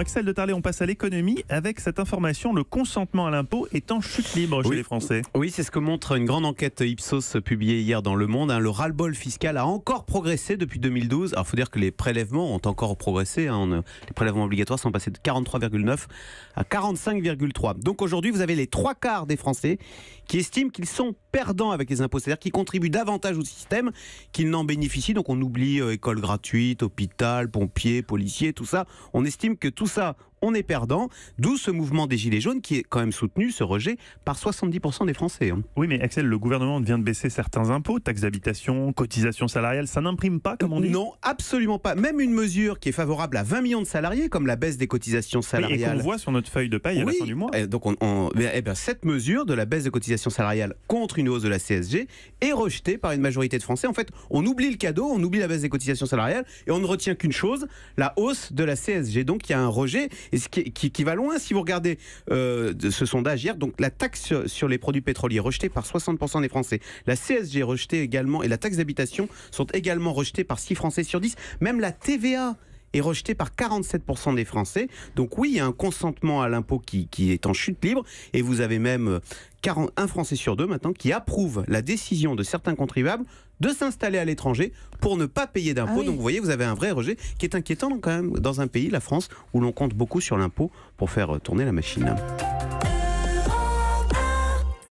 Axel de Tarlet, on passe à l'économie avec cette information, le consentement à l'impôt est en chute libre chez les Français. Oui, c'est ce que montre une grande enquête Ipsos publiée hier dans Le Monde. Le ras-le-bol fiscal a encore progressé depuis 2012. Alors, il faut dire que les prélèvements ont encore progressé. Les prélèvements obligatoires sont passés de 43,9 à 45,3. Donc aujourd'hui, vous avez les 3/4 des Français qui estiment qu'ils sont perdants avec les impôts, c'est-à-dire qu'ils contribuent davantage au système qu'ils n'en bénéficient. Donc on oublie école gratuite, hôpital, pompiers, policiers, tout ça. On estime que tout ça, on est perdant, d'où ce mouvement des Gilets jaunes qui est quand même soutenu, ce rejet, par 70% des Français. Oui, mais Axel, le gouvernement vient de baisser certains impôts, taxes d'habitation, cotisations salariales, ça n'imprime pas, comme on dit? Non, absolument pas. Même une mesure qui est favorable à 20 millions de salariés, comme la baisse des cotisations salariales. Oui, et qu'on voit sur notre feuille de paye à la fin du mois. Donc cette mesure de la baisse des cotisations salariales contre une hausse de la CSG est rejetée par une majorité de Français. En fait, on oublie le cadeau, on oublie la baisse des cotisations salariales et on ne retient qu'une chose, la hausse de la CSG. Donc il y a un rejet. Et ce qui va loin, si vous regardez ce sondage hier, donc la taxe sur les produits pétroliers rejetée par 60% des Français, la CSG rejetée également et la taxe d'habitation sont également rejetées par 6 Français sur 10. Même la TVA est rejetée par 47% des Français. Donc oui, il y a un consentement à l'impôt qui est en chute libre et vous avez même 1 Français sur 2 maintenant qui approuve la décision de certains contribuables de s'installer à l'étranger pour ne pas payer d'impôts. Ah oui. Donc vous voyez, vous avez un vrai rejet qui est inquiétant quand même dans un pays, la France, où l'on compte beaucoup sur l'impôt pour faire tourner la machine.